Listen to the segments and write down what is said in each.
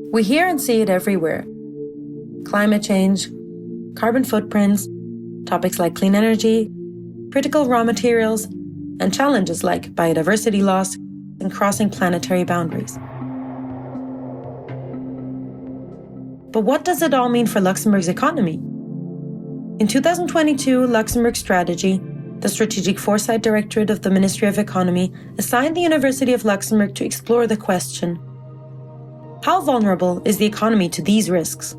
We hear and see it everywhere. Climate change, carbon footprints, topics like clean energy, critical raw materials, and challenges like biodiversity loss and crossing planetary boundaries. But what does it all mean for Luxembourg's economy? In 2022, Luxembourg Strategy, the Strategic Foresight Directorate of the Ministry of Economy, assigned the University of Luxembourg to explore the question: how vulnerable is the economy to these risks?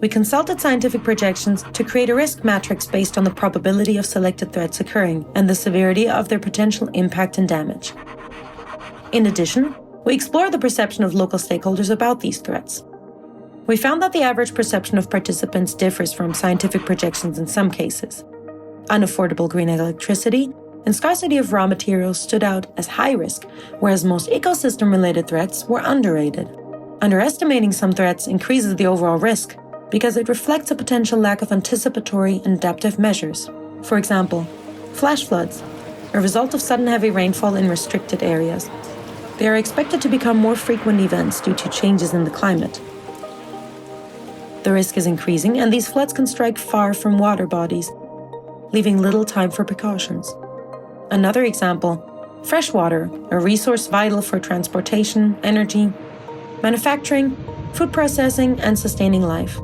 We consulted scientific projections to create a risk matrix based on the probability of selected threats occurring and the severity of their potential impact and damage. In addition, we explored the perception of local stakeholders about these threats. We found that the average perception of participants differs from scientific projections in some cases. Unaffordable green electricity and scarcity of raw materials stood out as high risk, whereas most ecosystem-related threats were underrated. Underestimating some threats increases the overall risk because it reflects a potential lack of anticipatory and adaptive measures. For example, flash floods, a result of sudden heavy rainfall in restricted areas. They are expected to become more frequent events due to changes in the climate. The risk is increasing, and these floods can strike far from water bodies, leaving little time for precautions. Another example, fresh water, a resource vital for transportation, energy, manufacturing, food processing, and sustaining life.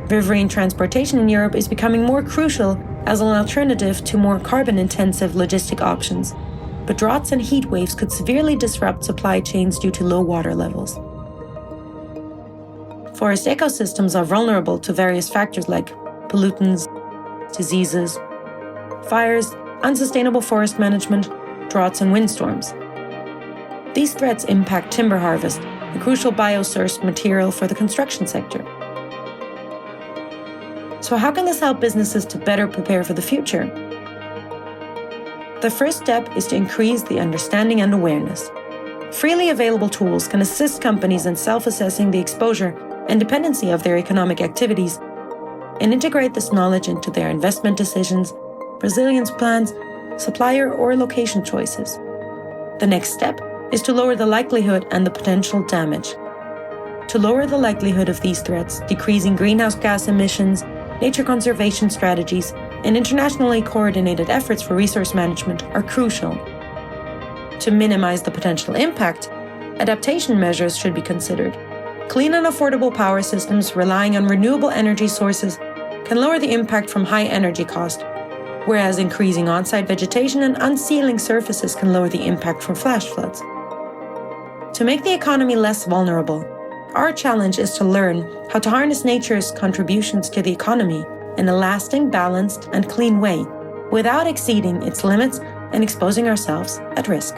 Riverine transportation in Europe is becoming more crucial as an alternative to more carbon-intensive logistic options, but droughts and heat waves could severely disrupt supply chains due to low water levels. Forest ecosystems are vulnerable to various factors like pollutants, diseases, fires, unsustainable forest management, droughts, and windstorms. These threats impact timber harvest, a crucial biosourced material for the construction sector. So how can this help businesses to better prepare for the future? The first step is to increase the understanding and awareness. Freely available tools can assist companies in self-assessing the exposure and dependency of their economic activities and integrate this knowledge into their investment decisions, resilience plans, supplier or location choices. The next step is to lower the likelihood and the potential damage. To lower the likelihood of these threats, decreasing greenhouse gas emissions, nature conservation strategies, and internationally coordinated efforts for resource management are crucial. To minimize the potential impact, adaptation measures should be considered. Clean and affordable power systems relying on renewable energy sources can lower the impact from high energy cost, whereas increasing on-site vegetation and unsealing surfaces can lower the impact from flash floods. To make the economy less vulnerable, our challenge is to learn how to harness nature's contributions to the economy in a lasting, balanced, and clean way, without exceeding its limits and exposing ourselves at risk.